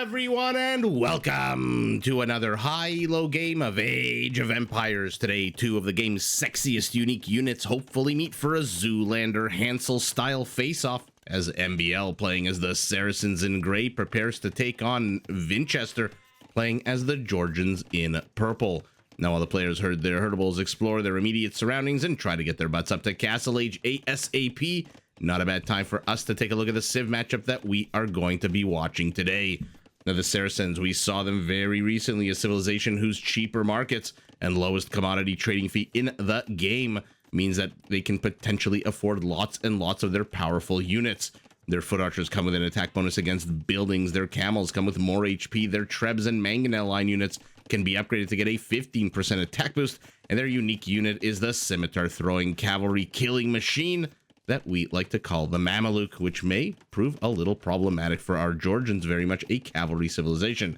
everyone, and welcome to another high-low game of Age of Empires. Today, two of the game's sexiest unique units hopefully meet for a Zoolander Hansel-style face-off, as MbL, playing as the Saracens in gray, prepares to take on Vinchester, playing as the Georgians in purple. Now, while the players herd their herdables, explore their immediate surroundings, and try to get their butts up to Castle Age ASAP, not a bad time for us to take a look at the Civ matchup that we are going to be watching today. Now, the Saracens, we saw them very recently, a civilization whose cheaper markets and lowest commodity trading fee in the game means that they can potentially afford lots and lots of their powerful units. Their foot archers come with an attack bonus against buildings, their camels come with more HP, their Trebs and Mangonel line units can be upgraded to get a 15% attack boost, and their unique unit is the scimitar throwing cavalry killing machine that we like to call the Mameluke, which may prove a little problematic for our Georgians, very much a cavalry civilization.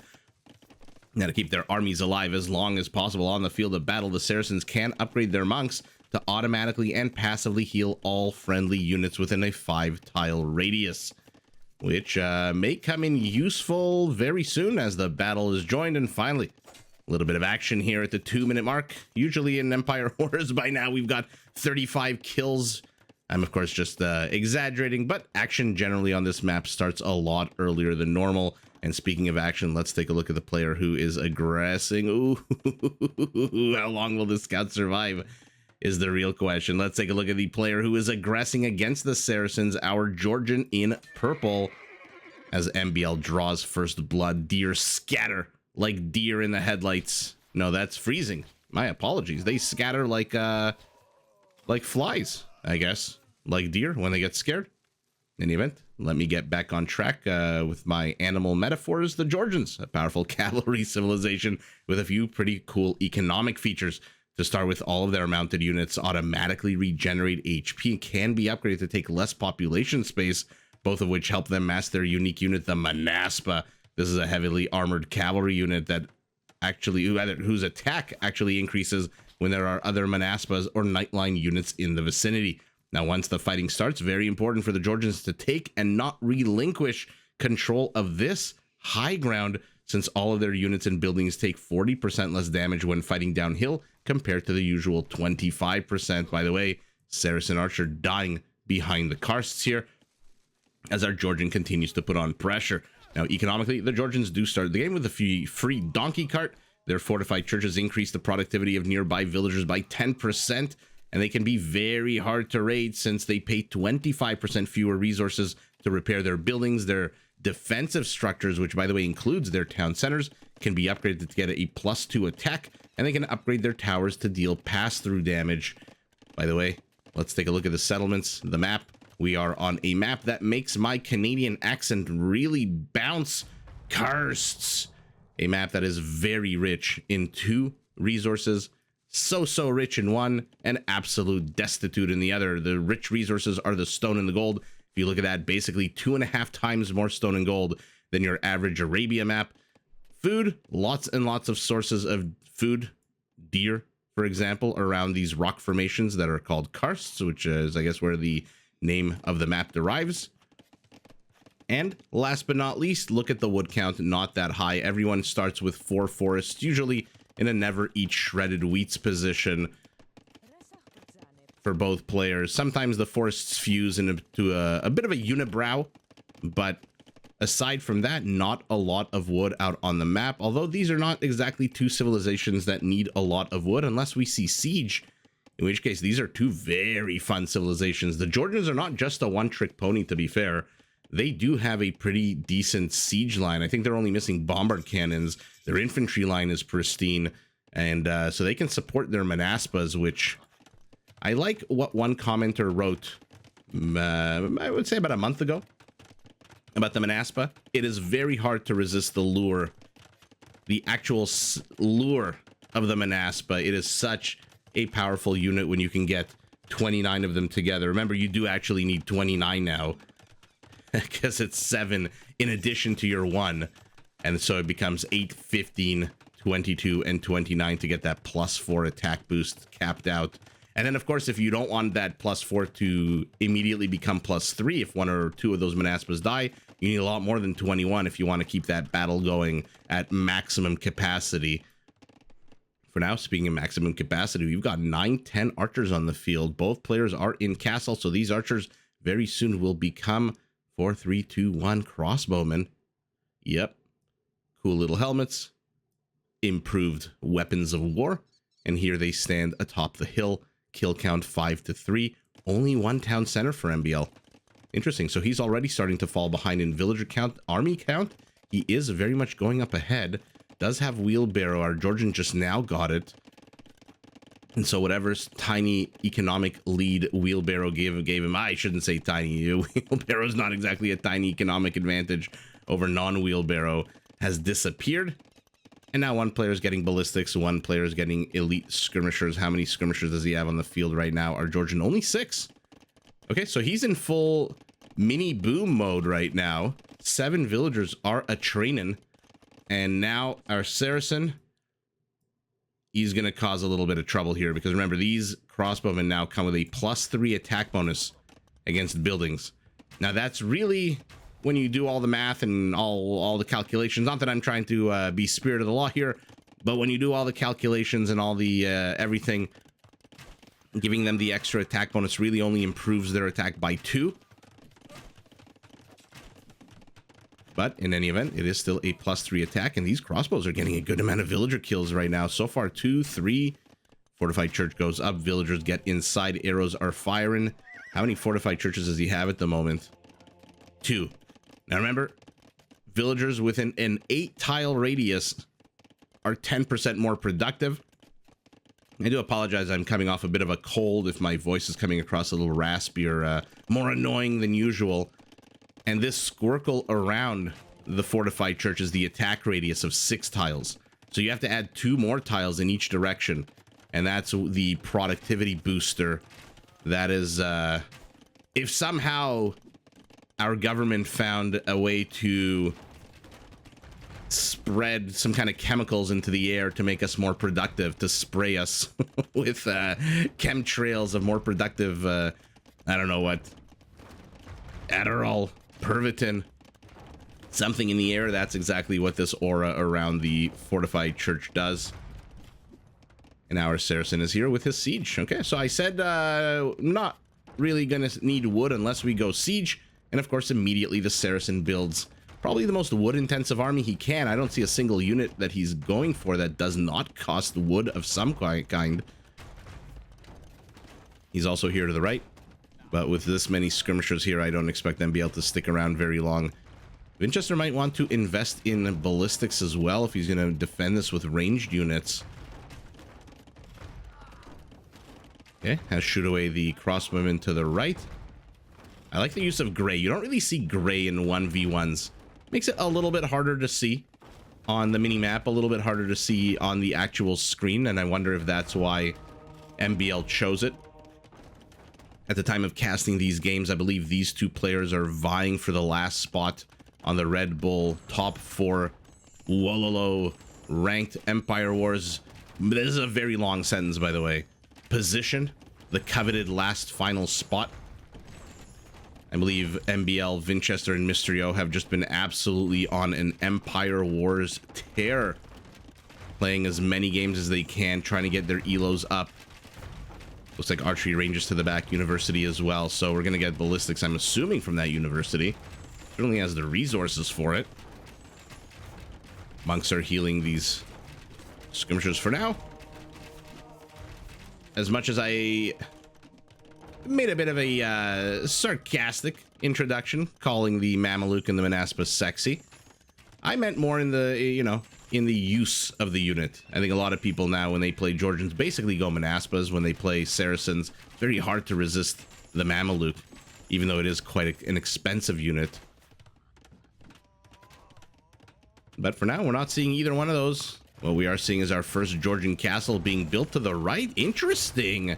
Now, to keep their armies alive as long as possible on the field of battle, the Saracens can upgrade their monks to automatically and passively heal all friendly units within a 5-tile radius, which may come in useful very soon as the battle is joined. And finally, a little bit of action here at the 2-minute mark. Usually in Empire Wars by now we've got 35 kills. I'm, of course, just exaggerating, but action generally on this map starts a lot earlier than normal. And speaking of action, let's take a look at the player who is aggressing. Ooh, how long will this scout survive is the real question. Let's take a look at the player who is aggressing against the Saracens, our Georgian in purple, as MbL draws first blood. Deer scatter like deer in the headlights. No, that's freezing. My apologies. They scatter like flies, I guess. Like deer when they get scared. In any event, let me get back on track with my animal metaphors. The Georgians, a powerful cavalry civilization with a few pretty cool economic features. To start with, all of their mounted units automatically regenerate HP and can be upgraded to take less population space, both of which help them master their unique unit, the Manaspa. This is a heavily armored cavalry unit that actually, whose attack actually increases when there are other Manaspas or Nightline units in the vicinity. Now, once the fighting starts, very important for the Georgians to take and not relinquish control of this high ground, since all of their units and buildings take 40% less damage when fighting downhill compared to the usual 25%. By the way, Saracen archer dying behind the Karsts here as our Georgian continues to put on pressure. Now, economically, the Georgians do start the game with a free donkey cart. Their fortified churches increase the productivity of nearby villagers by 10%, and they can be very hard to raid since they pay 25% fewer resources to repair their buildings. Their defensive structures, which by the way includes their town centers, can be upgraded to get a +2 attack, and they can upgrade their towers to deal pass-through damage. By the way, let's take a look at the settlements, the map. We are on a map that makes my Canadian accent really bounce. Karsts. A map that is very rich in 2 resources, so rich in one, and absolute destitute in the other. The rich resources are the stone and the gold. If you look at that, basically 2.5 times more stone and gold than your average Arabia map. Food, lots and lots of sources of food. Deer, for example, around these rock formations that are called karsts, which is, I guess, where the name of the map derives. And last but not least, look at the wood count, not that high. Everyone starts with 4 forests, usually in a never eat shredded wheats position for both players. Sometimes the forests fuse into a bit of a unibrow, but aside from that, not a lot of wood out on the map, although these are not exactly 2 civilizations that need a lot of wood unless we see siege, in which case these are 2 very fun civilizations. The Georgians are not just a one-trick pony, to be fair. They do have a pretty decent siege line. I think they're only missing bombard cannons. Their infantry line is pristine, and so they can support their Manaspas, which I like what one commenter wrote, I would say about a month ago, about the Manaspa. It is very hard to resist the lure, the actual lure of the Manaspa. It is such a powerful unit when you can get 29 of them together. Remember, you do actually need 29 now, because it's 7 in addition to your 1. And so it becomes 8, 15, 22, and 29 to get that +4 attack boost capped out. And then, of course, if you don't want that +4 to immediately become +3, if 1 or 2 of those Manaspas die, You need a lot more than 21 if you want to keep that battle going at maximum capacity. For now, speaking of maximum capacity, we've got 9-10 archers on the field. Both players are in castle, so these archers very soon will become 4-3-2-1 crossbowmen. Yep. Cool little helmets. Improved weapons of war. And here they stand atop the hill. Kill count 5-3. Only one town center for MbL. Interesting. So he's already starting to fall behind in villager count, army count. He is very much going up ahead. Does have wheelbarrow. Our Georgian just now got it. And so whatever's tiny economic lead wheelbarrow gave him, I shouldn't say tiny. Wheelbarrow's not exactly a tiny economic advantage over non-wheelbarrow, has disappeared. And now one player is getting ballistics, one player is getting elite skirmishers. How many skirmishers does he have on the field right now? Our Georgian, only 6. Okay, so he's in full mini boom mode right now. 7 villagers are a training. And now our Saracen, he's going to cause a little bit of trouble here. Because remember, these crossbowmen now come with a +3 attack bonus against buildings. Now that's really, when you do all the math and all the calculations, not that I'm trying to be spirit of the law here, but when you do all the calculations and all the everything, giving them the extra attack bonus really only improves their attack by 2. But in any event, it is still a +3 attack, and these crossbows are getting a good amount of villager kills right now. So far, 2, 3. Fortified church goes up. Villagers get inside. Arrows are firing. How many fortified churches does he have at the moment? 2. Now remember, villagers within an 8-tile radius are 10% more productive. I do apologize, I'm coming off a bit of a cold if my voice is coming across a little raspy or more annoying than usual. And this squircle around the fortified church is the attack radius of 6 tiles. So you have to add 2 more tiles in each direction. And that's the productivity booster. That is, if somehow our government found a way to spread some kind of chemicals into the air to make us more productive, to spray us with chemtrails of more productive, I don't know what, Adderall, Pervitin, something in the air, that's exactly what this aura around the fortified church does. And our Saracen is here with his siege. Okay, so I said not really gonna need wood unless we go siege. And of course, immediately the Saracen builds probably the most wood-intensive army he can. I don't see a single unit that he's going for that does not cost wood of some kind. He's also here to the right. But with this many skirmishers here, I don't expect them to be able to stick around very long. Vinchester might want to invest in ballistics as well if he's going to defend this with ranged units. Okay, has shoot away the crossbowmen to the right. I like the use of gray. You don't really see gray in 1v1s. Makes it a little bit harder to see on the mini-map, a little bit harder to see on the actual screen, and I wonder if that's why MbL chose it. At the time of casting these games, I believe these 2 players are vying for the last spot on the Red Bull top 4 Wololo ranked Empire Wars. This is a very long sentence, by the way. Position, the coveted last final spot. I believe MbL, Vinchester, and Mysterio have just been absolutely on an Empire Wars tear, playing as many games as they can, trying to get their Elos up. Looks like archery ranges to the back university as well, so we're gonna get ballistics, I'm assuming, from that university. Certainly has the resources for it. Monks are healing these skirmishers for now. As much as I made a bit of a sarcastic introduction, calling the Mameluke and the Manaspa sexy, I meant more in the, you know, in the use of the unit. I think a lot of people now, when they play Georgians, basically go Manaspas. When they play Saracens, it's very hard to resist the Mameluke, even though it is quite an expensive unit. But for now, we're not seeing either one of those. What we are seeing is our first Georgian castle being built to the right. Interesting.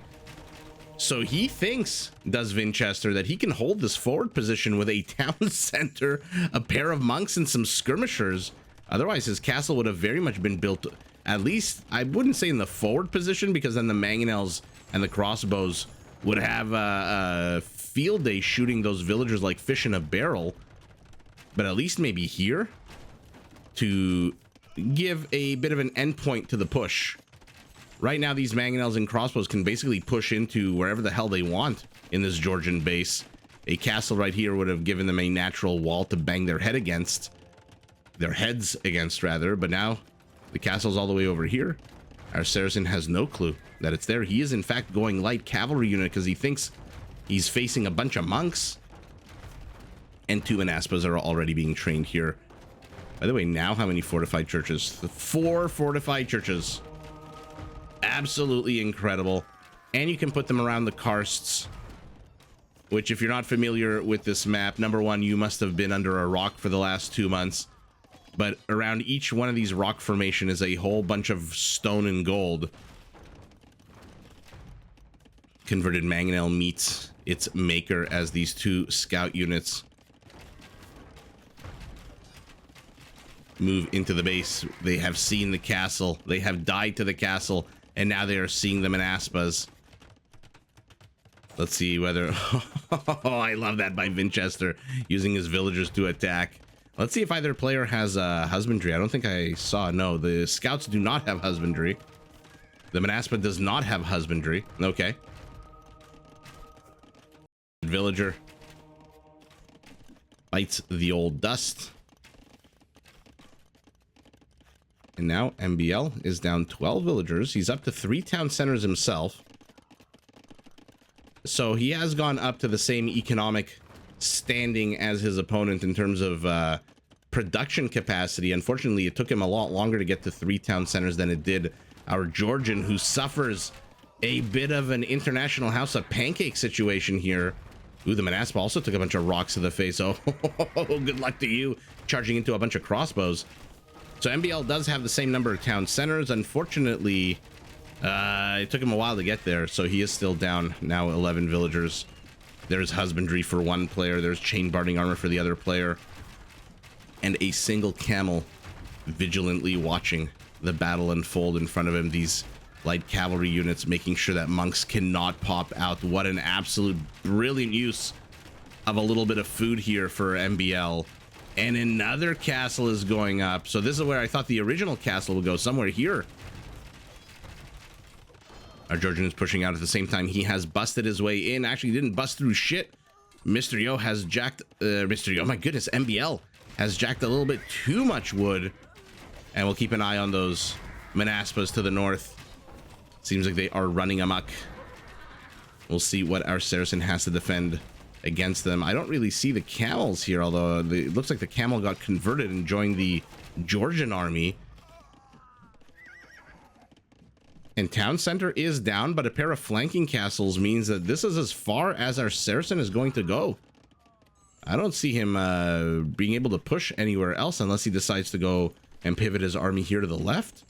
So he thinks, does Vinchester, that he can hold this forward position with a town center, a pair of monks, and some skirmishers. Otherwise, his castle would have very much been built, at least, I wouldn't say in the forward position, because then the mangonels and the crossbows would have a field day shooting those villagers like fish in a barrel. but at least maybe here to give a bit of an endpoint to the push. Right now, these mangonels and crossbows can basically push into wherever the hell they want in this Georgian base. A castle right here would have given them a natural wall to bang their heads against, rather. But now the castle's all the way over here. Our Saracen has no clue that it's there. He is in fact going light cavalry unit because he thinks he's facing a bunch of monks. And 2 Manaspas are already being trained here. By the way, now how many fortified churches? 4 fortified churches. Absolutely incredible. And you can put them around the Karsts, which, if you're not familiar with this map, number one, you must have been under a rock for the last 2 months. But around each one of these rock formation is a whole bunch of stone and gold. Converted mangonel meets its maker as these 2 scout units move into the base. They have seen the castle. They have died to the castle, and now they are seeing the Manaspas. Let's see whether... Oh, I love that by Vinchester, using his villagers to attack. Let's see if either player has husbandry. I don't think I saw. No, the scouts do not have husbandry. The Manaspa does not have husbandry. Okay. Villager bites the old dust. And now MbL is down 12 villagers. He's up to 3 town centers himself. So he has gone up to the same economic standing as his opponent in terms of production capacity. Unfortunately, it took him a lot longer to get to 3 town centers than it did our Georgian, who suffers a bit of an international house of pancake situation here. Ooh, the Manaspa also took a bunch of rocks to the face. Oh, good luck to you, charging into a bunch of crossbows. So MbL does have the same number of town centers. Unfortunately, it took him a while to get there, so he is still down now 11 villagers. There's husbandry for one player, there's chain barding armor for the other player, and a single camel vigilantly watching the battle unfold in front of him. These light cavalry units making sure that monks cannot pop out. What an absolute brilliant use of a little bit of food here for MbL. And another castle is going up. So this is where I thought the original castle would go, somewhere here. Our Georgian is pushing out at the same time. He has busted his way in. Actually, he didn't bust through shit. Mr. Yo has jacked... Mr. Yo, my goodness, MbL has jacked a little bit too much wood. And we'll keep an eye on those Manaspas to the north. Seems like they are running amok. We'll see what our Saracen has to defend against them. I don't really see the camels here, although it looks like the camel got converted and joined the Georgian army. And town center is down, but a pair of flanking castles means that this is as far as our Saracen is going to go. I don't see him being able to push anywhere else unless he decides to go and pivot his army here to the left.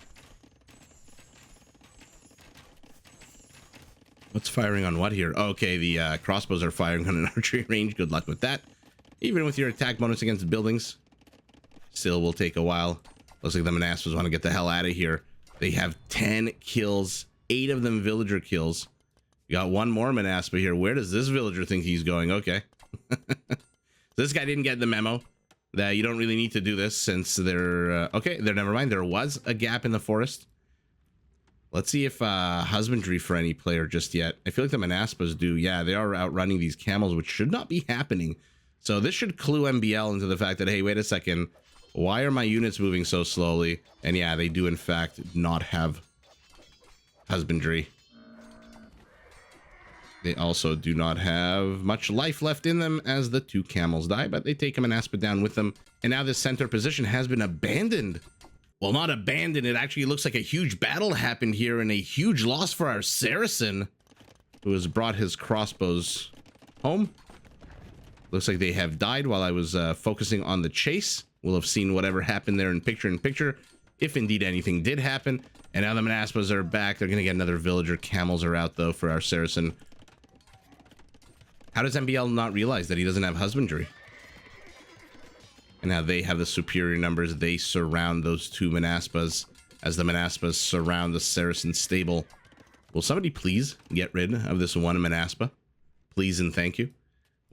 What's firing on what here? Okay, the crossbows are firing on an archery range. Good luck with that. Even with your attack bonus against buildings, still will take a while. Looks like the Manaspas want to get the hell out of here. They have 10 kills, 8 of them villager kills. We got one more Manaspa here. Where does this villager think he's going? Okay. This guy didn't get the memo that you don't really need to do this since they're... okay, never mind. There was a gap in the forest. Let's see if husbandry for any player just yet. I feel like the Manaspas do. Yeah, they are outrunning these camels, which should not be happening. So this should clue MbL into the fact that, hey, wait a second. Why are my units moving so slowly? And yeah, they do in fact not have husbandry. They also do not have much life left in them as the 2 camels die, but they take a Manaspa down with them. And now this center position has been abandoned. Well, not abandoned. It actually looks like a huge battle happened here and a huge loss for our Saracen, who has brought his crossbows home. Looks like they have died while I was focusing on the chase. We'll have seen whatever happened there in picture, if indeed anything did happen. And now the Manaspas are back. They're going to get another villager. Camels are out, though, for our Saracen. How does MbL not realize that he doesn't have husbandry? And now they have the superior numbers. They surround those 2 Manaspas as the Manaspas surround the Saracen stable. Will somebody please get rid of this one Manaspa? Please and thank you.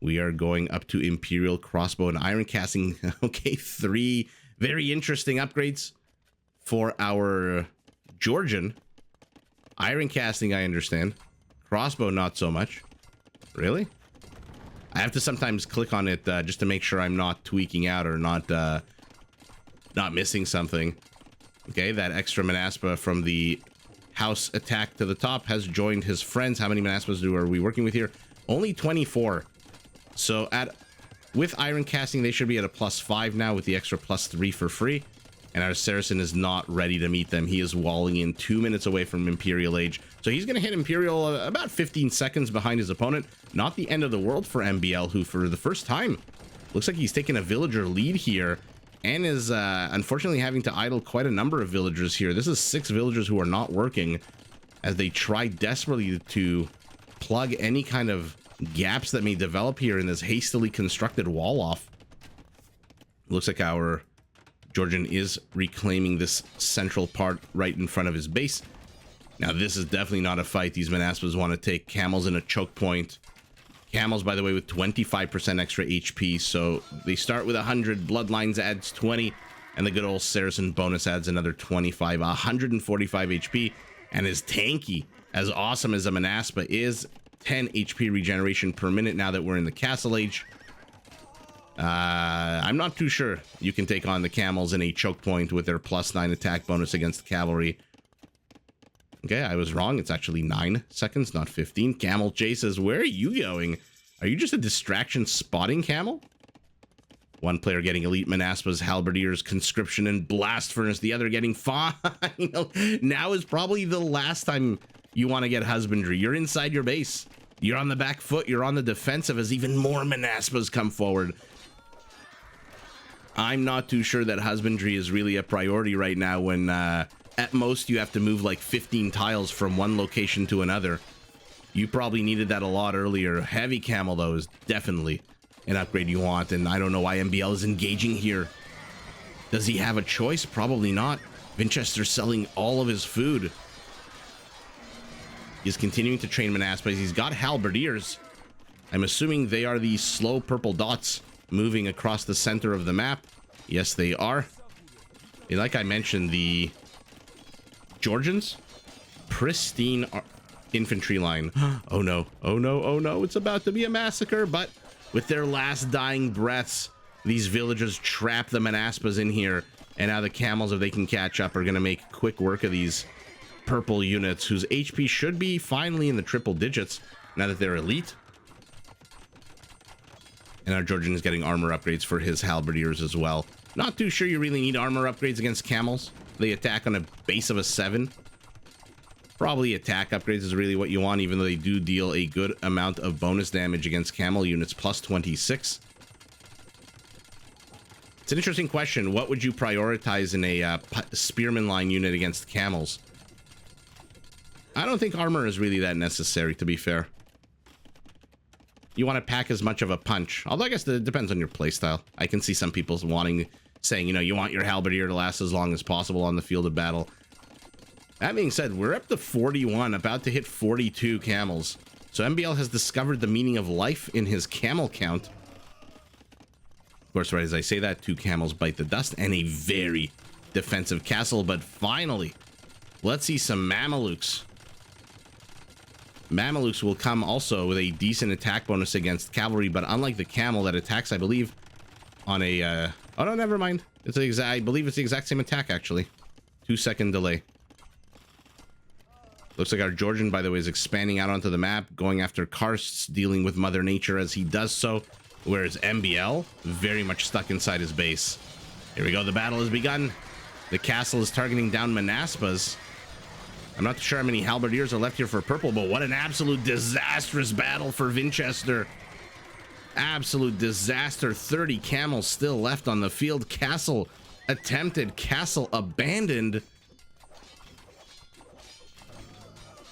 We are going up to Imperial Crossbow and Iron Casting. Okay, 3 very interesting upgrades for our Georgian. Iron Casting, I understand. Crossbow, not so much. Really? I have to sometimes click on it just to make sure I'm not tweaking out or not missing something. Okay, that extra Manaspa from the house attack to the top has joined his friends. How many Manaspas are we working with here? Only 24. So with Iron Casting, they should be at a +5 now with the extra +3 for free. And our Saracen is not ready to meet them. He is walling in 2 minutes away from Imperial Age. So he's going to hit Imperial about 15 seconds behind his opponent. Not the end of the world for MbL, who for the first time looks like he's taken a villager lead here and is unfortunately having to idle quite a number of villagers here. This is 6 villagers who are not working as they try desperately to plug any kind of gaps that may develop here in this hastily constructed wall off. Looks like our Georgian is reclaiming this central part right in front of his base. Now, this is definitely not a fight these Manaspas want to take. Camels in a choke point. Camels, by the way, with 25% extra HP. So they start with 100. Bloodlines adds 20. And the good old Saracen bonus adds another 25. 145 HP. And is tanky. As awesome as a Manaspa is, 10 HP regeneration per minute now that we're in the Castle Age. I'm not too sure you can take on the camels in a choke point with their +9 attack bonus against the cavalry. Okay, I was wrong. It's actually 9 seconds, not 15. Camel chases. Where are you going? Are you just a distraction spotting camel? One player getting elite Manaspas, halberdiers, conscription, and blast furnace. The other getting final. Now is probably the last time you want to get husbandry. You're inside your base. You're on the back foot. You're on the defensive as even more Manaspas come forward. I'm not too sure that husbandry is really a priority right now when at most you have to move like 15 tiles from one location to another. You probably needed that a lot earlier. Heavy camel, though, is definitely an upgrade you want, and I don't know why MbL is engaging here. Does he have a choice? Probably not. Vinchester selling all of his food. He's continuing to train Manaspas. He's got halberdiers. I'm assuming they are the slow purple dots moving across the center of the map. Yes, they are. And like I mentioned, the Georgians, pristine infantry line. Oh no, oh no, oh no, it's about to be a massacre. But with their last dying breaths, these villagers trap the Manaspas in here. And now the camels, if they can catch up, are going to make quick work of these purple units whose HP should be finally in the triple digits now that they're elite. And our Georgian is getting armor upgrades for his halberdiers as well. Not too sure you really need armor upgrades against camels. They attack on a base of a 7. Probably attack upgrades is really what you want, even though they do deal a good amount of bonus damage against camel units, +26. It's an interesting question. What would you prioritize in a spearman line unit against camels? I don't think armor is really that necessary, to be fair. You want to pack as much of a punch. Although I guess it depends on your playstyle. I can see some people saying, you know, you want your halberdier to last as long as possible on the field of battle. That being said, we're up to 41, about to hit 42 camels. So MbL has discovered the meaning of life in his camel count. Of course, right as I say that, 2 camels bite the dust and a very defensive castle. But finally, let's see some Mamelukes. Mamelukes will come also with a decent attack bonus against cavalry, but unlike the camel that attacks, I believe, on a... oh, no, never mind. I believe it's the exact same attack, actually. 2-second delay. Looks like our Georgian, by the way, is expanding out onto the map, going after Karsts, dealing with Mother Nature as he does so, whereas MbL, very much stuck inside his base. Here we go. The battle has begun. The castle is targeting down Manaspas. I'm not sure how many halberdiers are left here for purple, but what an absolute disastrous battle for Vinchester. Absolute disaster. 30 camels still left on the field. Castle attempted, castle abandoned.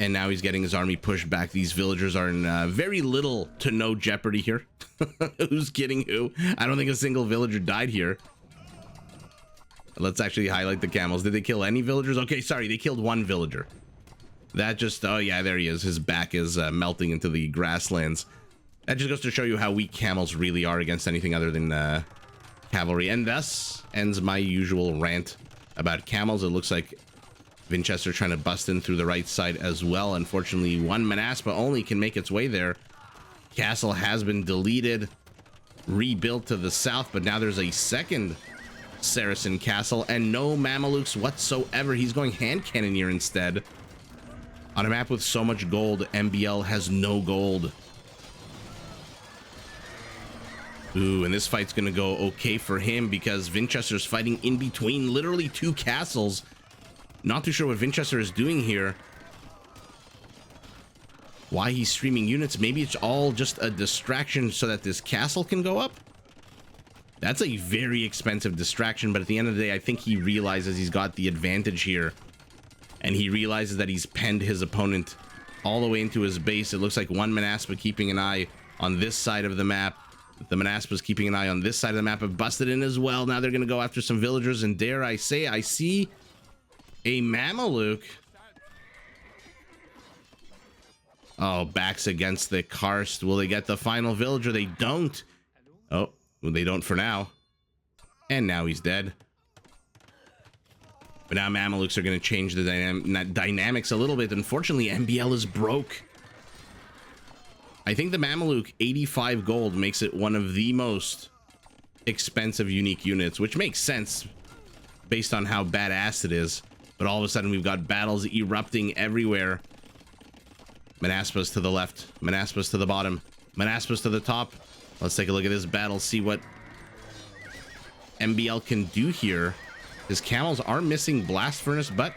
And now he's getting his army pushed back. These villagers are in very little to no jeopardy here. Who's kidding who? I don't think a single villager died here. Let's actually highlight the camels. Did they kill any villagers? Okay, sorry, they killed 1 villager. That just... oh yeah, there he is. His back is melting into the grasslands. That just goes to show you how weak camels really are against anything other than cavalry. And thus ends my usual rant about camels. It looks like Vinchester trying to bust in through the right side as well. Unfortunately, one Manaspa only can make its way there. Castle has been deleted, rebuilt to the south, but now there's a second Saracen castle and no Mamelukes whatsoever. He's going hand cannoneer instead. On a map with so much gold, MbL has no gold. Ooh, and this fight's gonna go okay for him because Vinchester's fighting in between literally two castles. Not too sure what Vinchester is doing here. Why he's streaming units. Maybe it's all just a distraction so that this castle can go up. That's a very expensive distraction, but at the end of the day, I think he realizes he's got the advantage here. And he realizes that he's penned his opponent all the way into his base. It looks like one Manaspa keeping an eye on this side of the map. The Manaspa's keeping an eye on this side of the map have busted in as well. Now they're going to go after some villagers, and dare I say, I see a Mameluke. Oh, backs against the Karst. Will they get the final villager? They don't. Oh, well, they don't for now. And now he's dead. But now Mamelukes are going to change the dynamics a little bit. Unfortunately, MbL is broke. I think the Mameluke 85 gold makes it one of the most expensive unique units, which makes sense based on how badass it is. But all of a sudden, we've got battles erupting everywhere. Manaspas to the left, Manaspas to the bottom, Manaspas to the top. Let's take a look at this battle, see what MbL can do here. His camels are missing Blast Furnace, but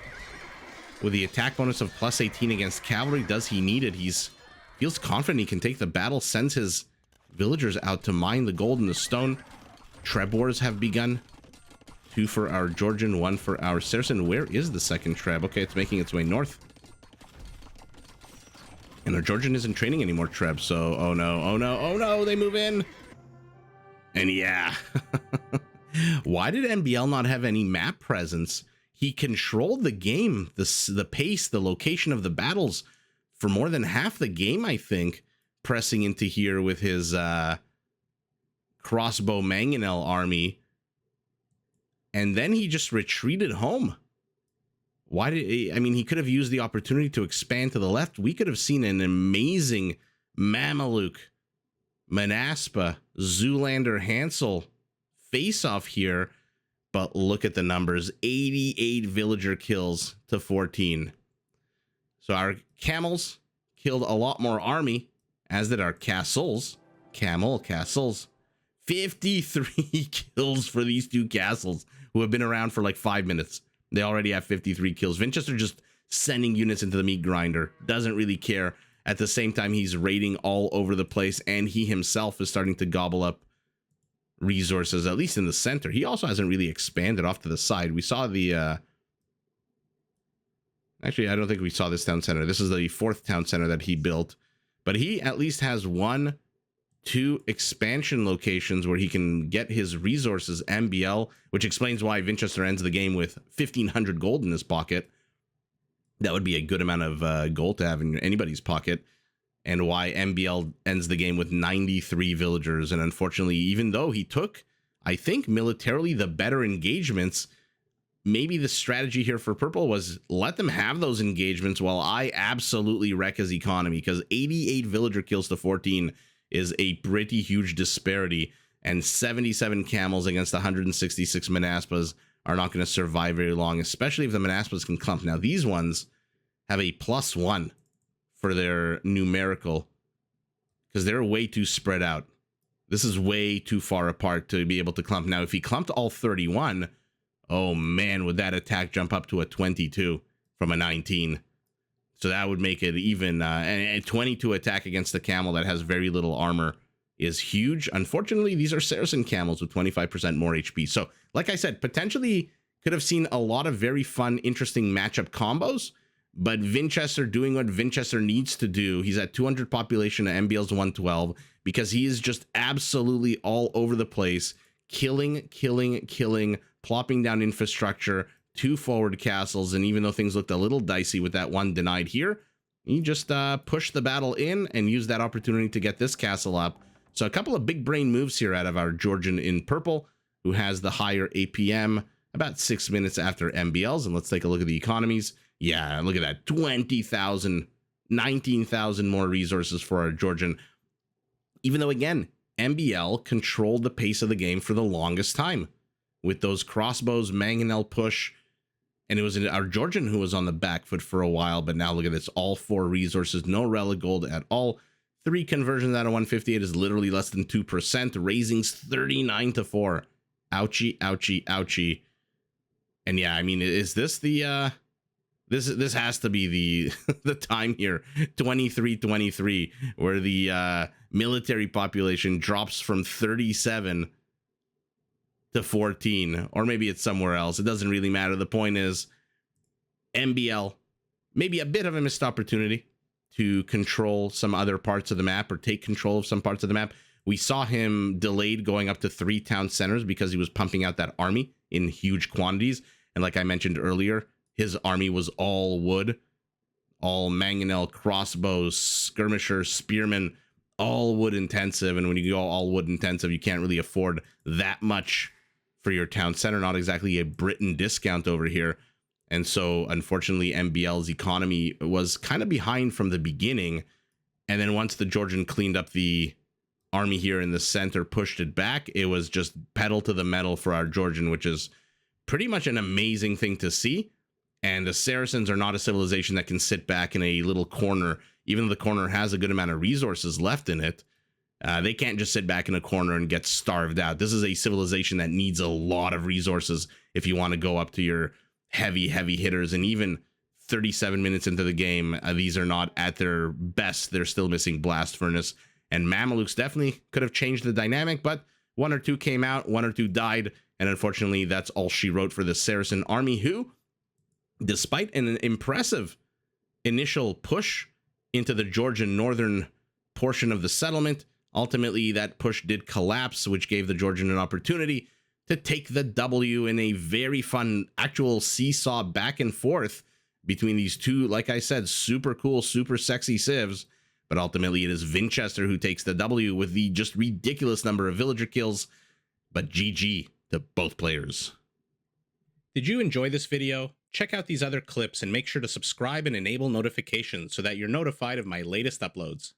with the attack bonus of plus 18 against cavalry, does he need it? He's feels confident he can take the battle, sends his villagers out to mine the gold and the stone. Treb wars have begun. 2 for our Georgian, 1 for our Saracen. Where is the second Treb? Okay, it's making its way north. And our Georgian isn't training anymore, Treb, so oh no, oh no, oh no, they move in. And yeah. Why did MbL not have any map presence? He controlled the game, the pace, the location of the battles for more than half the game, I think, pressing into here with his crossbow mangonel army. And then he just retreated home. Why did he, I mean, he could have used the opportunity to expand to the left. We could have seen an amazing Mameluke, Manaspa, Zoolander, Hansel face-off here. But look at the numbers, 88 villager kills to 14. So our camels killed a lot more army, as did our castles. Castles. 53 kills for these two castles who have been around for like 5 minutes. They already have 53 kills. Vinchester just sending units into the meat grinder. Doesn't really care. At the same time, he's raiding all over the place, and he himself is starting to gobble up resources, at least in the center. He also hasn't really expanded off to the side. We saw the... Actually, I don't think we saw this town center. This is the 4th town center that he built. But he at least has 1, 2 expansion locations where he can get his resources, MbL, which explains why Vinchester ends the game with 1,500 gold in his pocket. That would be a good amount of gold to have in anybody's pocket. And why MbL ends the game with 93 villagers. And unfortunately, even though he took, I think, militarily the better engagements, maybe the strategy here for Purple was let them have those engagements while I absolutely wreck his economy, because 88 villager kills to 14 is a pretty huge disparity, and 77 camels against 166 Manaspas are not going to survive very long, especially if the Manaspas can clump. Now, these ones have a +1 for their numerical, because they're way too spread out. This is way too far apart to be able to clump. Now, if he clumped all 31, oh man, would that attack jump up to a 22 from a 19? So that would make it even, and 22 attack against a camel that has very little armor is huge. Unfortunately, these are Saracen camels with 25% more HP. So, like I said, potentially could have seen a lot of very fun, interesting matchup combos, but Vinchester doing what Vinchester needs to do. He's at 200 population, MbL's 112, because he is just absolutely all over the place, killing, plopping down infrastructure, 2 forward castles, and even though things looked a little dicey with that one denied here, he just pushed the battle in and used that opportunity to get this castle up. So a couple of big brain moves here out of our Georgian in purple, who has the higher APM, about 6 minutes after MbL's. And let's take a look at the economies. Yeah, look at that, 20,000, 19,000 more resources for our Georgian. Even though, again, MbL controlled the pace of the game for the longest time with those crossbows, mangonel push, and it was our Georgian who was on the back foot for a while. But now look at this, all 4 resources, no relic gold at all. 3 conversions out of 158 is literally less than 2%. Raising's 39 to 4. Ouchie, ouchie, ouchie. And yeah, I mean, is this the this has to be the the time here, 23-23, where the military population drops from 37 to 14, or maybe it's somewhere else. It doesn't really matter. The point is, MbL, maybe a bit of a missed opportunity to control some other parts of the map or take control of some parts of the map. We saw him delayed going up to 3 town centers because he was pumping out that army in huge quantities. And like I mentioned earlier, his army was all wood, all mangonel, crossbows, skirmishers, spearmen, all wood intensive. And when you go all wood intensive, you can't really afford that much for your town center. Not exactly a Britain discount over here. And so, unfortunately, MbL's economy was kind of behind from the beginning. And then once the Georgian cleaned up the army here in the center, pushed it back, it was just pedal to the metal for our Georgian, which is pretty much an amazing thing to see. And the Saracens are not a civilization that can sit back in a little corner, even though the corner has a good amount of resources left in it. They can't just sit back in a corner and get starved out. This is a civilization that needs a lot of resources if you want to go up to your heavy hitters. And even 37 minutes into the game, these are not at their best. They're still missing Blast Furnace. And Mamelukes definitely could have changed the dynamic, but 1 or 2 came out, 1 or 2 died. And unfortunately, that's all she wrote for the Saracen army, who, despite an impressive initial push into the Georgian northern portion of the settlement, ultimately that push did collapse, which gave the Georgian an opportunity to take the W in a very fun actual seesaw back and forth between these two, like I said, super cool, super sexy civs. But ultimately, it is Vinchester who takes the W with the just ridiculous number of villager kills. But GG to both players. Did you enjoy this video? Check out these other clips and make sure to subscribe and enable notifications so that you're notified of my latest uploads.